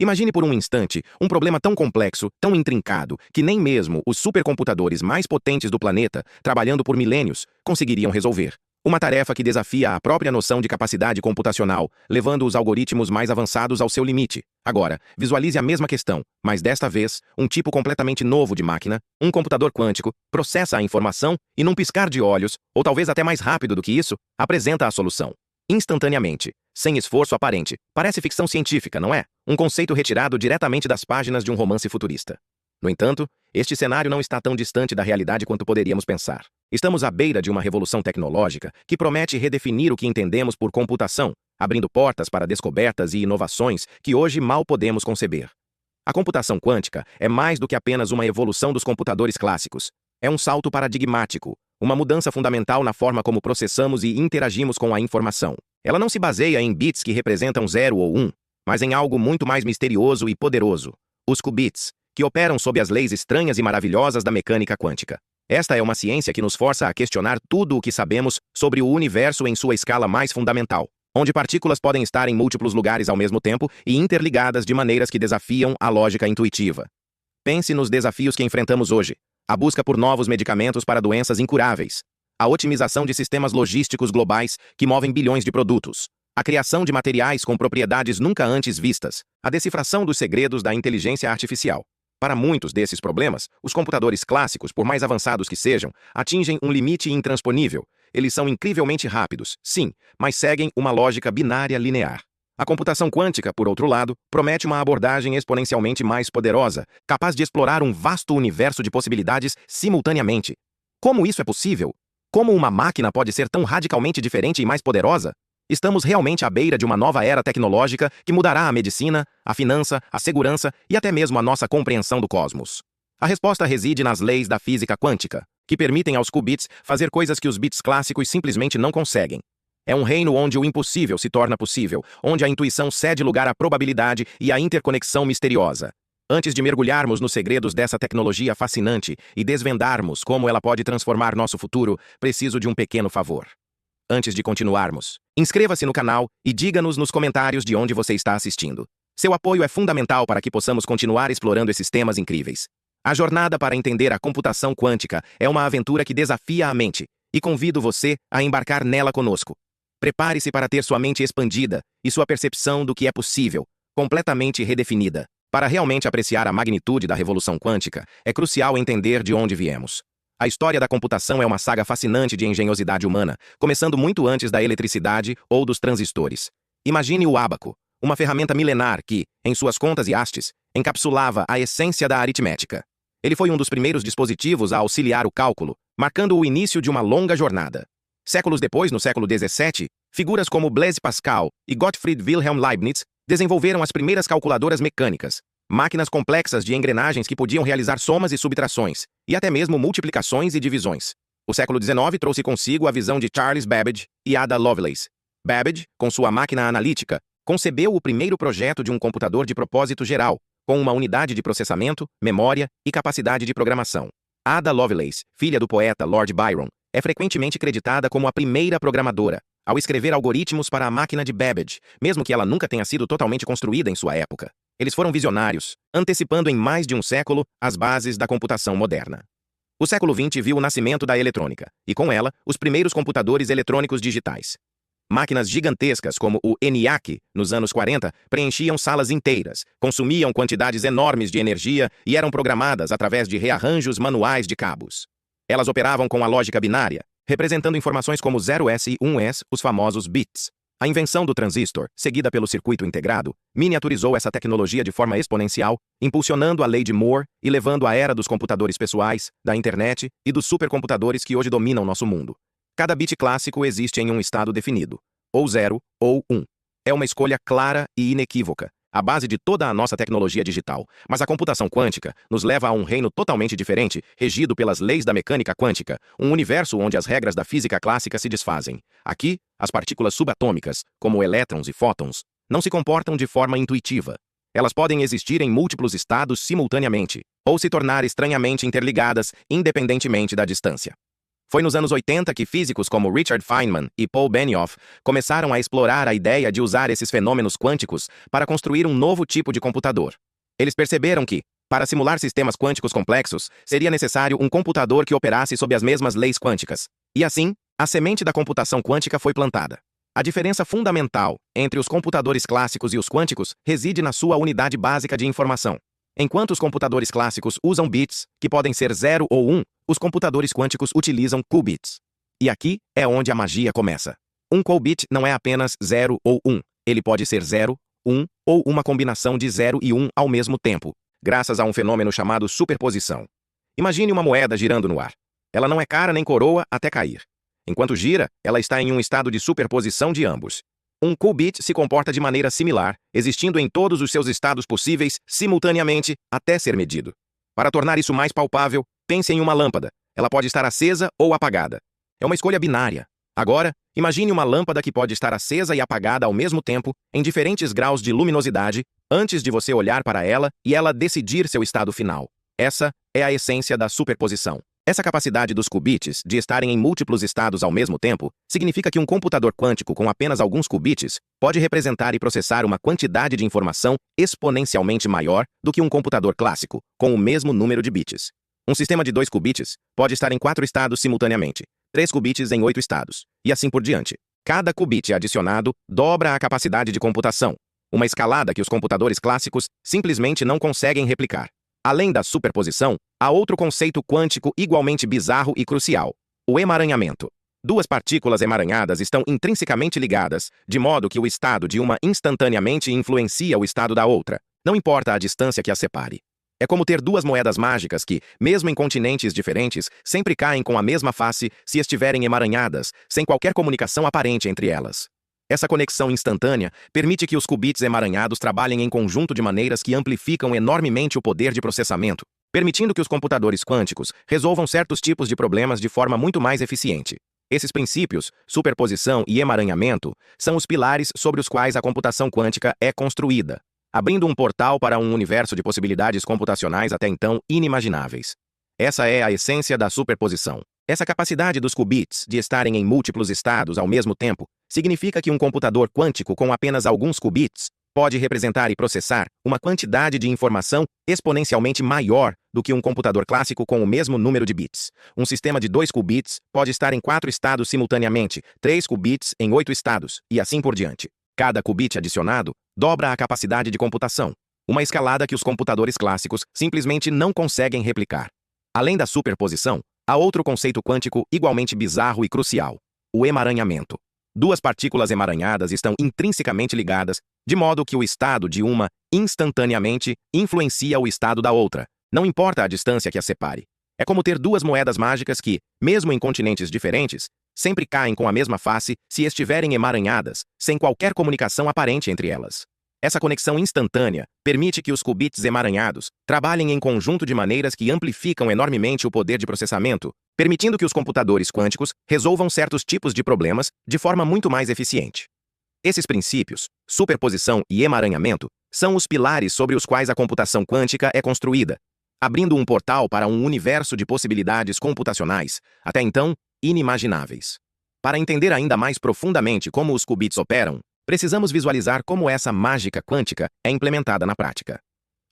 Imagine por um instante um problema tão complexo, tão intrincado, que nem mesmo os supercomputadores mais potentes do planeta, trabalhando por milênios, conseguiriam resolver. Uma tarefa que desafia a própria noção de capacidade computacional, levando os algoritmos mais avançados ao seu limite. Agora, visualize a mesma questão, mas desta vez, um tipo completamente novo de máquina, um computador quântico, processa a informação e, num piscar de olhos, ou talvez até mais rápido do que isso, apresenta a solução. Instantaneamente, sem esforço aparente. Parece ficção científica, não é? Um conceito retirado diretamente das páginas de um romance futurista. No entanto, este cenário não está tão distante da realidade quanto poderíamos pensar. Estamos à beira de uma revolução tecnológica que promete redefinir o que entendemos por computação, abrindo portas para descobertas e inovações que hoje mal podemos conceber. A computação quântica é mais do que apenas uma evolução dos computadores clássicos. É um salto paradigmático, uma mudança fundamental na forma como processamos e interagimos com a informação. Ela não se baseia em bits que representam 0 ou 1, mas em algo muito mais misterioso e poderoso: os qubits, que operam sob as leis estranhas e maravilhosas da mecânica quântica. Esta é uma ciência que nos força a questionar tudo o que sabemos sobre o universo em sua escala mais fundamental, onde partículas podem estar em múltiplos lugares ao mesmo tempo e interligadas de maneiras que desafiam a lógica intuitiva. Pense nos desafios que enfrentamos hoje: a busca por novos medicamentos para doenças incuráveis, a otimização de sistemas logísticos globais que movem bilhões de produtos, a criação de materiais com propriedades nunca antes vistas, a decifração dos segredos da inteligência artificial. Para muitos desses problemas, os computadores clássicos, por mais avançados que sejam, atingem um limite intransponível. Eles são incrivelmente rápidos, sim, mas seguem uma lógica binária linear. A computação quântica, por outro lado, promete uma abordagem exponencialmente mais poderosa, capaz de explorar um vasto universo de possibilidades simultaneamente. Como isso é possível? Como uma máquina pode ser tão radicalmente diferente e mais poderosa? Estamos realmente à beira de uma nova era tecnológica que mudará a medicina, a finança, a segurança e até mesmo a nossa compreensão do cosmos. A resposta reside nas leis da física quântica, que permitem aos qubits fazer coisas que os bits clássicos simplesmente não conseguem. É um reino onde o impossível se torna possível, onde a intuição cede lugar à probabilidade e à interconexão misteriosa. Antes de mergulharmos nos segredos dessa tecnologia fascinante e desvendarmos como ela pode transformar nosso futuro, preciso de um pequeno favor. Antes de continuarmos, inscreva-se no canal e diga-nos nos comentários de onde você está assistindo. Seu apoio é fundamental para que possamos continuar explorando esses temas incríveis. A jornada para entender a computação quântica é uma aventura que desafia a mente, e convido você a embarcar nela conosco. Prepare-se para ter sua mente expandida e sua percepção do que é possível, completamente redefinida. Para realmente apreciar a magnitude da revolução quântica, é crucial entender de onde viemos. A história da computação é uma saga fascinante de engenhosidade humana, começando muito antes da eletricidade ou dos transistores. Imagine o ábaco, uma ferramenta milenar que, em suas contas e hastes, encapsulava a essência da aritmética. Ele foi um dos primeiros dispositivos a auxiliar o cálculo, marcando o início de uma longa jornada. Séculos depois, no século XVII, figuras como Blaise Pascal e Gottfried Wilhelm Leibniz desenvolveram as primeiras calculadoras mecânicas, máquinas complexas de engrenagens que podiam realizar somas e subtrações, e até mesmo multiplicações e divisões. O século XIX trouxe consigo a visão de Charles Babbage e Ada Lovelace. Babbage, com sua máquina analítica, concebeu o primeiro projeto de um computador de propósito geral, com uma unidade de processamento, memória e capacidade de programação. Ada Lovelace, filha do poeta Lord Byron, é frequentemente creditada como a primeira programadora, ao escrever algoritmos para a máquina de Babbage, mesmo que ela nunca tenha sido totalmente construída em sua época. Eles foram visionários, antecipando em mais de um século as bases da computação moderna. O século XX viu o nascimento da eletrônica, e com ela, os primeiros computadores eletrônicos digitais. Máquinas gigantescas como o ENIAC, nos anos 40, preenchiam salas inteiras, consumiam quantidades enormes de energia e eram programadas através de rearranjos manuais de cabos. Elas operavam com a lógica binária, representando informações como 0S e 1S, os famosos bits. A invenção do transistor, seguida pelo circuito integrado, miniaturizou essa tecnologia de forma exponencial, impulsionando a lei de Moore e levando à era dos computadores pessoais, da internet e dos supercomputadores que hoje dominam nosso mundo. Cada bit clássico existe em um estado definido, ou 0 ou 1. É uma escolha clara e inequívoca, a base de toda a nossa tecnologia digital. Mas a computação quântica nos leva a um reino totalmente diferente, regido pelas leis da mecânica quântica, um universo onde as regras da física clássica se desfazem. Aqui, as partículas subatômicas, como elétrons e fótons, não se comportam de forma intuitiva. Elas podem existir em múltiplos estados simultaneamente, ou se tornar estranhamente interligadas, independentemente da distância. Foi nos anos 80 que físicos como Richard Feynman e Paul Benioff começaram a explorar a ideia de usar esses fenômenos quânticos para construir um novo tipo de computador. Eles perceberam que, para simular sistemas quânticos complexos, seria necessário um computador que operasse sob as mesmas leis quânticas. E assim, a semente da computação quântica foi plantada. A diferença fundamental entre os computadores clássicos e os quânticos reside na sua unidade básica de informação. Enquanto os computadores clássicos usam bits, que podem ser 0 ou 1, os computadores quânticos utilizam qubits. E aqui é onde a magia começa. Um qubit não é apenas 0 ou 1. Ele pode ser 0, 1 ou uma combinação de 0 e 1 ao mesmo tempo, graças a um fenômeno chamado superposição. Imagine uma moeda girando no ar. Ela não é cara nem coroa até cair. Enquanto gira, ela está em um estado de superposição de ambos. Um qubit se comporta de maneira similar, existindo em todos os seus estados possíveis, simultaneamente, até ser medido. Para tornar isso mais palpável, pense em uma lâmpada. Ela pode estar acesa ou apagada. É uma escolha binária. Agora, imagine uma lâmpada que pode estar acesa e apagada ao mesmo tempo, em diferentes graus de luminosidade, antes de você olhar para ela e ela decidir seu estado final. Essa é a essência da superposição. Essa capacidade dos qubits de estarem em múltiplos estados ao mesmo tempo significa que um computador quântico com apenas alguns qubits pode representar e processar uma quantidade de informação exponencialmente maior do que um computador clássico, com o mesmo número de bits. Um sistema de 2 qubits pode estar em 4 estados simultaneamente, 3 qubits em 8 estados, e assim por diante. Cada qubit adicionado dobra a capacidade de computação, uma escalada que os computadores clássicos simplesmente não conseguem replicar. Além da superposição, há outro conceito quântico igualmente bizarro e crucial: o emaranhamento. Duas partículas emaranhadas estão intrinsecamente ligadas, de modo que o estado de uma instantaneamente influencia o estado da outra, não importa a distância que as separe. É como ter duas moedas mágicas que, mesmo em continentes diferentes, sempre caem com a mesma face se estiverem emaranhadas, sem qualquer comunicação aparente entre elas. Essa conexão instantânea permite que os qubits emaranhados trabalhem em conjunto de maneiras que amplificam enormemente o poder de processamento, permitindo que os computadores quânticos resolvam certos tipos de problemas de forma muito mais eficiente. Esses princípios, superposição e emaranhamento, são os pilares sobre os quais a computação quântica é construída, abrindo um portal para um universo de possibilidades computacionais até então inimagináveis. Essa é a essência da superposição. Essa capacidade dos qubits de estarem em múltiplos estados ao mesmo tempo significa que um computador quântico com apenas alguns qubits pode representar e processar uma quantidade de informação exponencialmente maior do que um computador clássico com o mesmo número de bits. Um sistema de 2 qubits pode estar em 4 estados simultaneamente, 3 qubits em 8 estados, e assim por diante. Cada qubit adicionado dobra a capacidade de computação, uma escalada que os computadores clássicos simplesmente não conseguem replicar. Além da superposição, há outro conceito quântico igualmente bizarro e crucial: o emaranhamento. Duas partículas emaranhadas estão intrinsecamente ligadas, de modo que o estado de uma, instantaneamente, influencia o estado da outra, não importa a distância que as separe. É como ter duas moedas mágicas que, mesmo em continentes diferentes, sempre caem com a mesma face se estiverem emaranhadas, sem qualquer comunicação aparente entre elas. Essa conexão instantânea permite que os qubits emaranhados trabalhem em conjunto de maneiras que amplificam enormemente o poder de processamento, permitindo que os computadores quânticos resolvam certos tipos de problemas de forma muito mais eficiente. Esses princípios, superposição e emaranhamento, são os pilares sobre os quais a computação quântica é construída, abrindo um portal para um universo de possibilidades computacionais, até então, inimagináveis. Para entender ainda mais profundamente como os qubits operam, precisamos visualizar como essa mágica quântica é implementada na prática.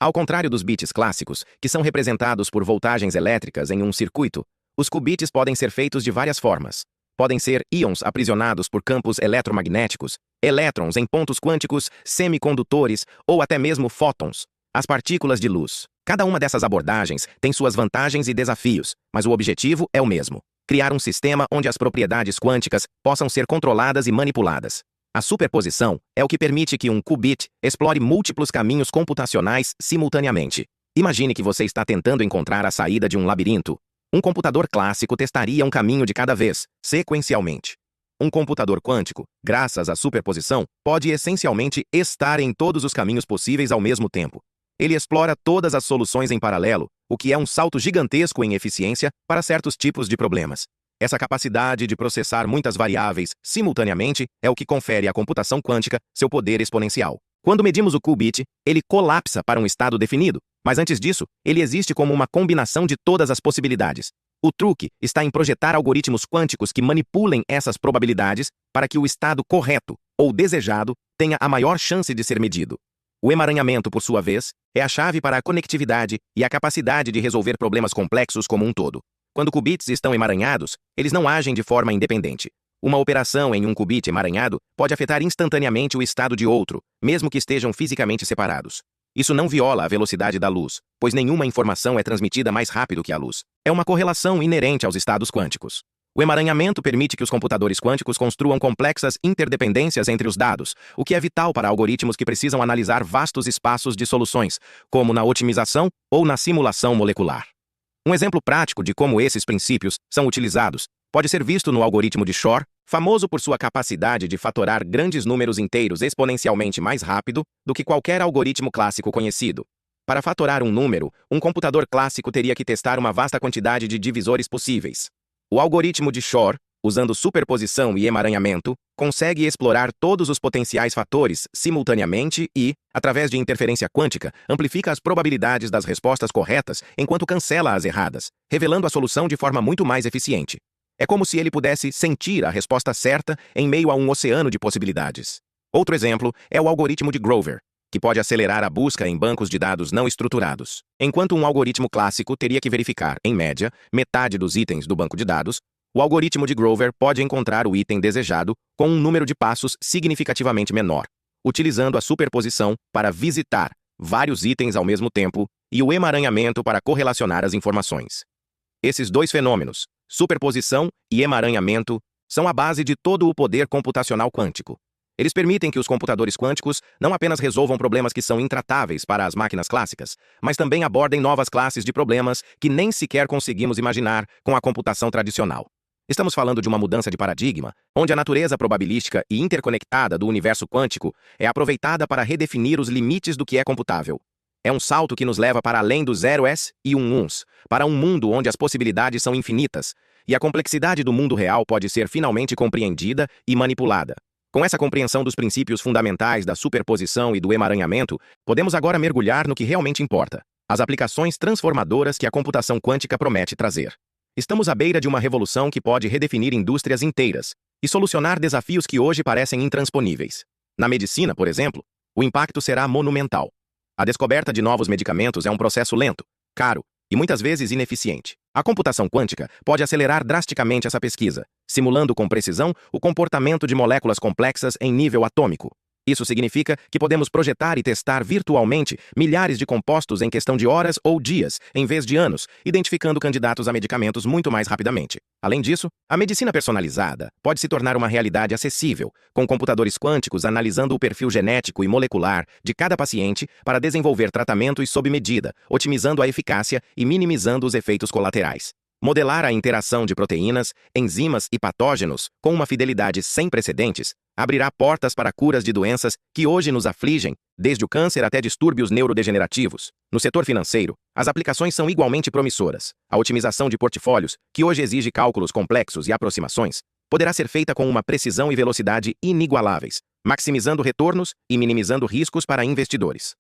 Ao contrário dos bits clássicos, que são representados por voltagens elétricas em um circuito, os qubits podem ser feitos de várias formas. Podem ser íons aprisionados por campos eletromagnéticos, elétrons em pontos quânticos, semicondutores ou até mesmo fótons, as partículas de luz. Cada uma dessas abordagens tem suas vantagens e desafios, mas o objetivo é o mesmo: criar um sistema onde as propriedades quânticas possam ser controladas e manipuladas. A superposição é o que permite que um qubit explore múltiplos caminhos computacionais simultaneamente. Imagine que você está tentando encontrar a saída de um labirinto. Um computador clássico testaria um caminho de cada vez, sequencialmente. Um computador quântico, graças à superposição, pode essencialmente estar em todos os caminhos possíveis ao mesmo tempo. Ele explora todas as soluções em paralelo, o que é um salto gigantesco em eficiência para certos tipos de problemas. Essa capacidade de processar muitas variáveis simultaneamente é o que confere à computação quântica seu poder exponencial. Quando medimos o qubit, ele colapsa para um estado definido, mas antes disso, ele existe como uma combinação de todas as possibilidades. O truque está em projetar algoritmos quânticos que manipulem essas probabilidades para que o estado correto, ou desejado, tenha a maior chance de ser medido. O emaranhamento, por sua vez, é a chave para a conectividade e a capacidade de resolver problemas complexos como um todo. Quando qubits estão emaranhados, eles não agem de forma independente. Uma operação em um qubit emaranhado pode afetar instantaneamente o estado de outro, mesmo que estejam fisicamente separados. Isso não viola a velocidade da luz, pois nenhuma informação é transmitida mais rápido que a luz. É uma correlação inerente aos estados quânticos. O emaranhamento permite que os computadores quânticos construam complexas interdependências entre os dados, o que é vital para algoritmos que precisam analisar vastos espaços de soluções, como na otimização ou na simulação molecular. Um exemplo prático de como esses princípios são utilizados pode ser visto no algoritmo de Shor, famoso por sua capacidade de fatorar grandes números inteiros exponencialmente mais rápido do que qualquer algoritmo clássico conhecido. Para fatorar um número, um computador clássico teria que testar uma vasta quantidade de divisores possíveis. O algoritmo de Shor, usando superposição e emaranhamento, consegue explorar todos os potenciais fatores simultaneamente e, através de interferência quântica, amplifica as probabilidades das respostas corretas enquanto cancela as erradas, revelando a solução de forma muito mais eficiente. É como se ele pudesse sentir a resposta certa em meio a um oceano de possibilidades. Outro exemplo é o algoritmo de Grover, que pode acelerar a busca em bancos de dados não estruturados. Enquanto um algoritmo clássico teria que verificar, em média, metade dos itens do banco de dados, o algoritmo de Grover pode encontrar o item desejado com um número de passos significativamente menor, utilizando a superposição para visitar vários itens ao mesmo tempo e o emaranhamento para correlacionar as informações. Esses dois fenômenos, superposição e emaranhamento, são a base de todo o poder computacional quântico. Eles permitem que os computadores quânticos não apenas resolvam problemas que são intratáveis para as máquinas clássicas, mas também abordem novas classes de problemas que nem sequer conseguimos imaginar com a computação tradicional. Estamos falando de uma mudança de paradigma, onde a natureza probabilística e interconectada do universo quântico é aproveitada para redefinir os limites do que é computável. É um salto que nos leva para além dos zeros e uns, para um mundo onde as possibilidades são infinitas, e a complexidade do mundo real pode ser finalmente compreendida e manipulada. Com essa compreensão dos princípios fundamentais da superposição e do emaranhamento, podemos agora mergulhar no que realmente importa: as aplicações transformadoras que a computação quântica promete trazer. Estamos à beira de uma revolução que pode redefinir indústrias inteiras e solucionar desafios que hoje parecem intransponíveis. Na medicina, por exemplo, o impacto será monumental. A descoberta de novos medicamentos é um processo lento, caro e muitas vezes ineficiente. A computação quântica pode acelerar drasticamente essa pesquisa, simulando com precisão o comportamento de moléculas complexas em nível atômico. Isso significa que podemos projetar e testar virtualmente milhares de compostos em questão de horas ou dias, em vez de anos, identificando candidatos a medicamentos muito mais rapidamente. Além disso, a medicina personalizada pode se tornar uma realidade acessível, com computadores quânticos analisando o perfil genético e molecular de cada paciente para desenvolver tratamentos sob medida, otimizando a eficácia e minimizando os efeitos colaterais. Modelar a interação de proteínas, enzimas e patógenos com uma fidelidade sem precedentes abrirá portas para curas de doenças que hoje nos afligem, desde o câncer até distúrbios neurodegenerativos. No setor financeiro, as aplicações são igualmente promissoras. A otimização de portfólios, que hoje exige cálculos complexos e aproximações, poderá ser feita com uma precisão e velocidade inigualáveis, maximizando retornos e minimizando riscos para investidores.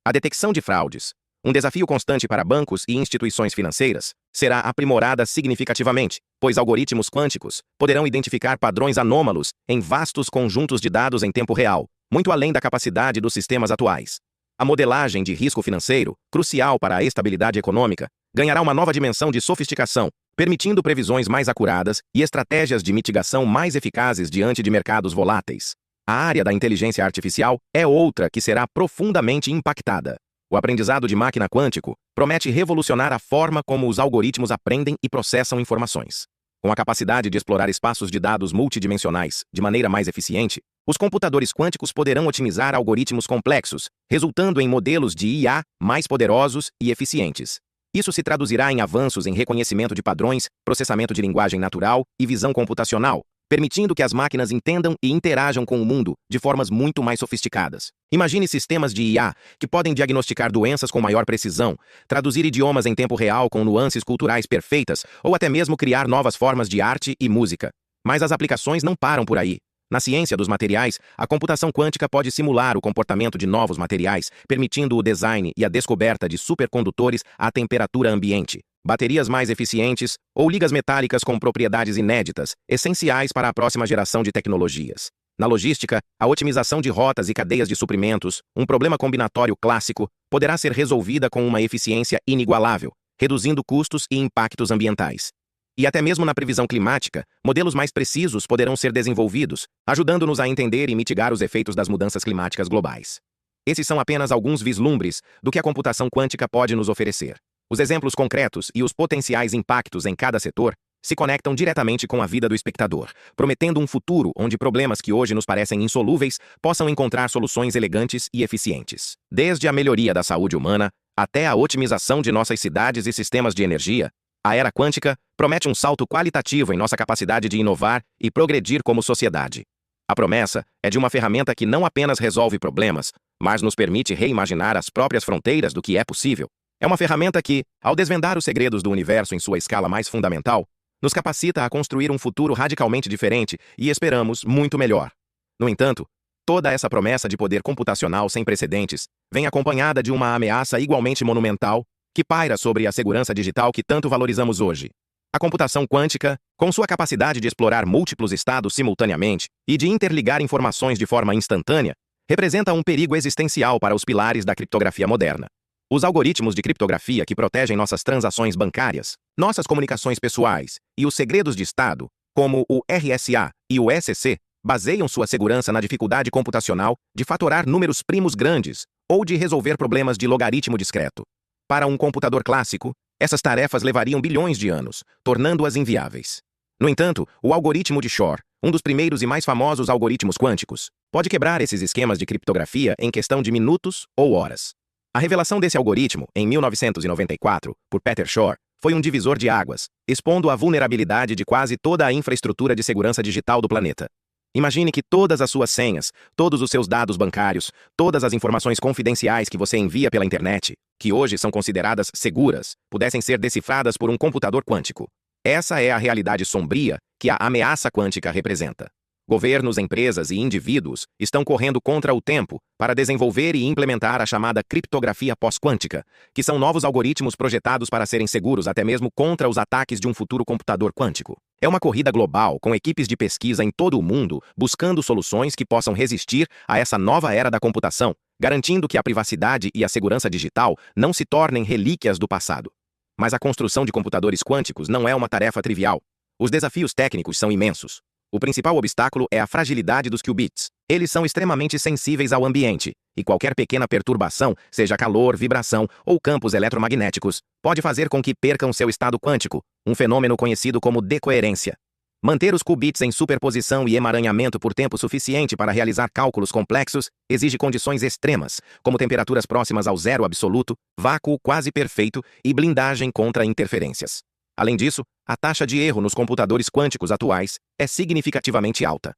A detecção de fraudes, um desafio constante para bancos e instituições financeiras, será aprimorada significativamente, pois algoritmos quânticos poderão identificar padrões anômalos em vastos conjuntos de dados em tempo real, muito além da capacidade dos sistemas atuais. A modelagem de risco financeiro, crucial para a estabilidade econômica, ganhará uma nova dimensão de sofisticação, permitindo previsões mais acuradas e estratégias de mitigação mais eficazes diante de mercados voláteis. A área da inteligência artificial é outra que será profundamente impactada. O aprendizado de máquina quântico promete revolucionar a forma como os algoritmos aprendem e processam informações. Com a capacidade de explorar espaços de dados multidimensionais de maneira mais eficiente, os computadores quânticos poderão otimizar algoritmos complexos, resultando em modelos de IA mais poderosos e eficientes. Isso se traduzirá em avanços em reconhecimento de padrões, processamento de linguagem natural e visão computacional, permitindo que as máquinas entendam e interajam com o mundo de formas muito mais sofisticadas. Imagine sistemas de IA que podem diagnosticar doenças com maior precisão, traduzir idiomas em tempo real com nuances culturais perfeitas ou até mesmo criar novas formas de arte e música. Mas as aplicações não param por aí. Na ciência dos materiais, a computação quântica pode simular o comportamento de novos materiais, permitindo o design e a descoberta de supercondutores à temperatura ambiente, baterias mais eficientes ou ligas metálicas com propriedades inéditas, essenciais para a próxima geração de tecnologias. Na logística, a otimização de rotas e cadeias de suprimentos, um problema combinatório clássico, poderá ser resolvida com uma eficiência inigualável, reduzindo custos e impactos ambientais. E até mesmo na previsão climática, modelos mais precisos poderão ser desenvolvidos, ajudando-nos a entender e mitigar os efeitos das mudanças climáticas globais. Esses são apenas alguns vislumbres do que a computação quântica pode nos oferecer. Os exemplos concretos e os potenciais impactos em cada setor se conectam diretamente com a vida do espectador, prometendo um futuro onde problemas que hoje nos parecem insolúveis possam encontrar soluções elegantes e eficientes. Desde a melhoria da saúde humana até a otimização de nossas cidades e sistemas de energia, a era quântica promete um salto qualitativo em nossa capacidade de inovar e progredir como sociedade. A promessa é de uma ferramenta que não apenas resolve problemas, mas nos permite reimaginar as próprias fronteiras do que é possível. É uma ferramenta que, ao desvendar os segredos do universo em sua escala mais fundamental, nos capacita a construir um futuro radicalmente diferente e, esperamos, muito melhor. No entanto, toda essa promessa de poder computacional sem precedentes vem acompanhada de uma ameaça igualmente monumental que paira sobre a segurança digital que tanto valorizamos hoje. A computação quântica, com sua capacidade de explorar múltiplos estados simultaneamente e de interligar informações de forma instantânea, representa um perigo existencial para os pilares da criptografia moderna. Os algoritmos de criptografia que protegem nossas transações bancárias, nossas comunicações pessoais e os segredos de Estado, como o RSA e o SC, baseiam sua segurança na dificuldade computacional de fatorar números primos grandes ou de resolver problemas de logaritmo discreto. Para um computador clássico, essas tarefas levariam bilhões de anos, tornando-as inviáveis. No entanto, o algoritmo de Shor, um dos primeiros e mais famosos algoritmos quânticos, pode quebrar esses esquemas de criptografia em questão de minutos ou horas. A revelação desse algoritmo, em 1994, por Peter Shor, foi um divisor de águas, expondo a vulnerabilidade de quase toda a infraestrutura de segurança digital do planeta. Imagine que todas as suas senhas, todos os seus dados bancários, todas as informações confidenciais que você envia pela internet, que hoje são consideradas seguras, pudessem ser decifradas por um computador quântico. Essa é a realidade sombria que a ameaça quântica representa. Governos, empresas e indivíduos estão correndo contra o tempo para desenvolver e implementar a chamada criptografia pós-quântica, que são novos algoritmos projetados para serem seguros até mesmo contra os ataques de um futuro computador quântico. É uma corrida global com equipes de pesquisa em todo o mundo buscando soluções que possam resistir a essa nova era da computação, garantindo que a privacidade e a segurança digital não se tornem relíquias do passado. Mas a construção de computadores quânticos não é uma tarefa trivial. Os desafios técnicos são imensos. O principal obstáculo é a fragilidade dos qubits. Eles são extremamente sensíveis ao ambiente, e qualquer pequena perturbação, seja calor, vibração ou campos eletromagnéticos, pode fazer com que percam seu estado quântico, um fenômeno conhecido como decoerência. Manter os qubits em superposição e emaranhamento por tempo suficiente para realizar cálculos complexos exige condições extremas, como temperaturas próximas ao zero absoluto, vácuo quase perfeito e blindagem contra interferências. Além disso, a taxa de erro nos computadores quânticos atuais é significativamente alta.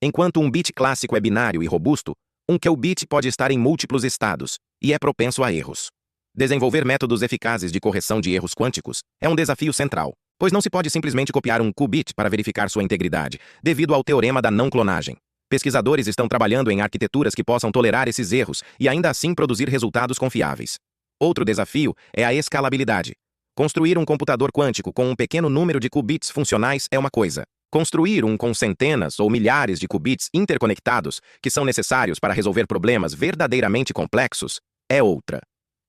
Enquanto um bit clássico é binário e robusto, um qubit pode estar em múltiplos estados e é propenso a erros. Desenvolver métodos eficazes de correção de erros quânticos é um desafio central, pois não se pode simplesmente copiar um qubit para verificar sua integridade, devido ao teorema da não clonagem. Pesquisadores estão trabalhando em arquiteturas que possam tolerar esses erros e ainda assim produzir resultados confiáveis. Outro desafio é a escalabilidade. Construir um computador quântico com um pequeno número de qubits funcionais é uma coisa. Construir um com centenas ou milhares de qubits interconectados, que são necessários para resolver problemas verdadeiramente complexos, é outra.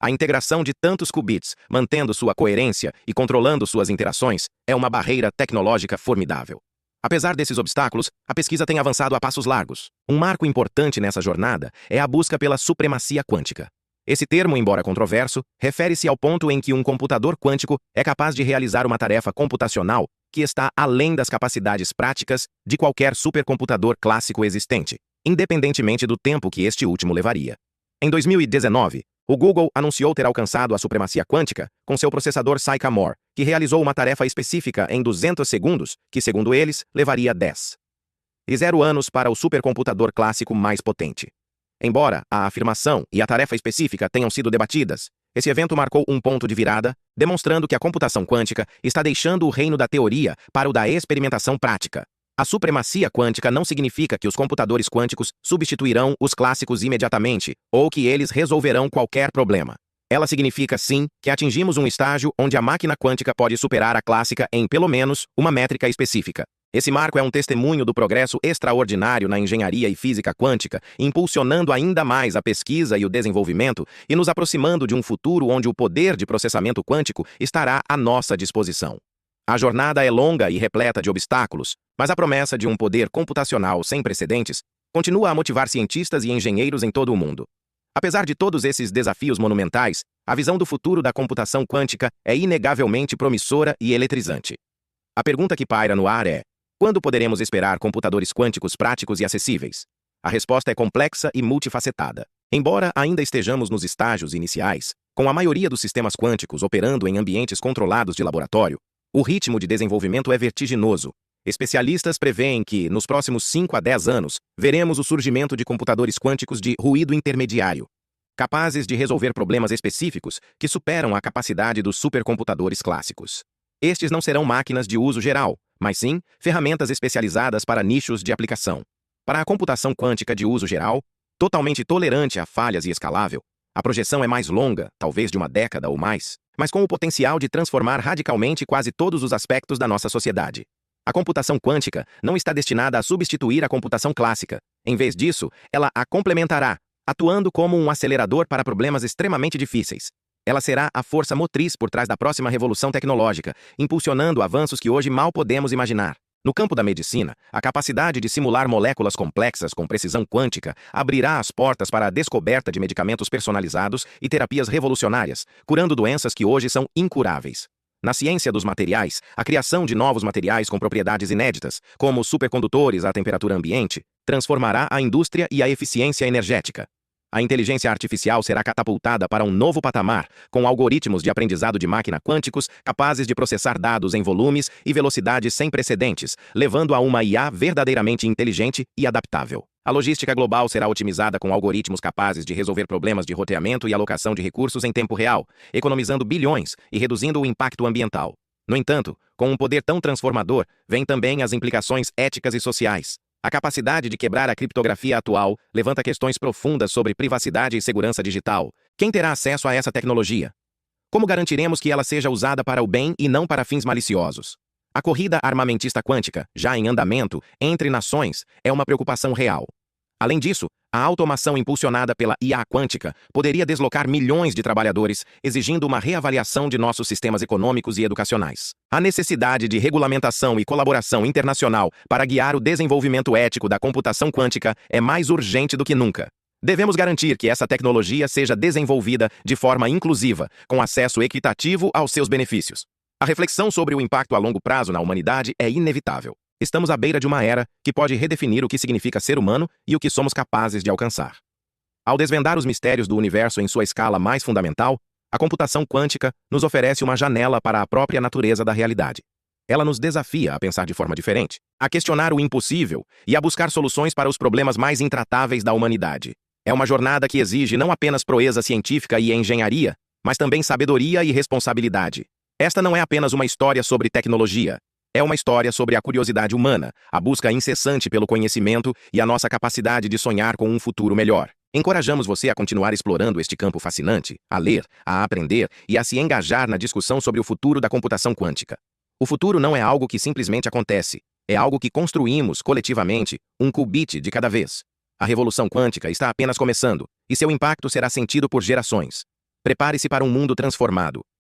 A integração de tantos qubits, mantendo sua coerência e controlando suas interações, é uma barreira tecnológica formidável. Apesar desses obstáculos, a pesquisa tem avançado a passos largos. Um marco importante nessa jornada é a busca pela supremacia quântica. Esse termo, embora controverso, refere-se ao ponto em que um computador quântico é capaz de realizar uma tarefa computacional que está além das capacidades práticas de qualquer supercomputador clássico existente, independentemente do tempo que este último levaria. Em 2019, o Google anunciou ter alcançado a supremacia quântica com seu processador Sycamore, que realizou uma tarefa específica em 200 segundos, que, segundo eles, levaria 10 e 0 anos para o supercomputador clássico mais potente. Embora a afirmação e a tarefa específica tenham sido debatidas, esse evento marcou um ponto de virada, demonstrando que a computação quântica está deixando o reino da teoria para o da experimentação prática. A supremacia quântica não significa que os computadores quânticos substituirão os clássicos imediatamente ou que eles resolverão qualquer problema. Ela significa, sim, que atingimos um estágio onde a máquina quântica pode superar a clássica em, pelo menos, uma métrica específica. Esse marco é um testemunho do progresso extraordinário na engenharia e física quântica, impulsionando ainda mais a pesquisa e o desenvolvimento e nos aproximando de um futuro onde o poder de processamento quântico estará à nossa disposição. A jornada é longa e repleta de obstáculos, mas a promessa de um poder computacional sem precedentes continua a motivar cientistas e engenheiros em todo o mundo. Apesar de todos esses desafios monumentais, a visão do futuro da computação quântica é inegavelmente promissora e eletrizante. A pergunta que paira no ar é: quando poderemos esperar computadores quânticos práticos e acessíveis? A resposta é complexa e multifacetada. Embora ainda estejamos nos estágios iniciais, com a maioria dos sistemas quânticos operando em ambientes controlados de laboratório, o ritmo de desenvolvimento é vertiginoso. Especialistas preveem que, nos próximos 5 a 10 anos, veremos o surgimento de computadores quânticos de ruído intermediário, capazes de resolver problemas específicos que superam a capacidade dos supercomputadores clássicos. Estes não serão máquinas de uso geral, mas sim ferramentas especializadas para nichos de aplicação. Para a computação quântica de uso geral, totalmente tolerante a falhas e escalável, a projeção é mais longa, talvez de uma década ou mais, mas com o potencial de transformar radicalmente quase todos os aspectos da nossa sociedade. A computação quântica não está destinada a substituir a computação clássica. Em vez disso, ela a complementará, atuando como um acelerador para problemas extremamente difíceis. Ela será a força motriz por trás da próxima revolução tecnológica, impulsionando avanços que hoje mal podemos imaginar. No campo da medicina, a capacidade de simular moléculas complexas com precisão quântica abrirá as portas para a descoberta de medicamentos personalizados e terapias revolucionárias, curando doenças que hoje são incuráveis. Na ciência dos materiais, a criação de novos materiais com propriedades inéditas, como supercondutores à temperatura ambiente, transformará a indústria e a eficiência energética. A inteligência artificial será catapultada para um novo patamar, com algoritmos de aprendizado de máquina quânticos capazes de processar dados em volumes e velocidades sem precedentes, levando a uma IA verdadeiramente inteligente e adaptável. A logística global será otimizada com algoritmos capazes de resolver problemas de roteamento e alocação de recursos em tempo real, economizando bilhões e reduzindo o impacto ambiental. No entanto, com um poder tão transformador, vêm também as implicações éticas e sociais. A capacidade de quebrar a criptografia atual levanta questões profundas sobre privacidade e segurança digital. Quem terá acesso a essa tecnologia? Como garantiremos que ela seja usada para o bem e não para fins maliciosos? A corrida armamentista quântica, já em andamento, entre nações, é uma preocupação real. Além disso, a automação impulsionada pela IA quântica poderia deslocar milhões de trabalhadores, exigindo uma reavaliação de nossos sistemas econômicos e educacionais. A necessidade de regulamentação e colaboração internacional para guiar o desenvolvimento ético da computação quântica é mais urgente do que nunca. Devemos garantir que essa tecnologia seja desenvolvida de forma inclusiva, com acesso equitativo aos seus benefícios. A reflexão sobre o impacto a longo prazo na humanidade é inevitável. Estamos à beira de uma era que pode redefinir o que significa ser humano e o que somos capazes de alcançar. Ao desvendar os mistérios do universo em sua escala mais fundamental, a computação quântica nos oferece uma janela para a própria natureza da realidade. Ela nos desafia a pensar de forma diferente, a questionar o impossível e a buscar soluções para os problemas mais intratáveis da humanidade. É uma jornada que exige não apenas proeza científica e engenharia, mas também sabedoria e responsabilidade. Esta não é apenas uma história sobre tecnologia. É uma história sobre a curiosidade humana, a busca incessante pelo conhecimento e a nossa capacidade de sonhar com um futuro melhor. Encorajamos você a continuar explorando este campo fascinante, a ler, a aprender e a se engajar na discussão sobre o futuro da computação quântica. O futuro não é algo que simplesmente acontece, é algo que construímos coletivamente, um qubit de cada vez. A revolução quântica está apenas começando, e seu impacto será sentido por gerações. Prepare-se para um mundo transformado,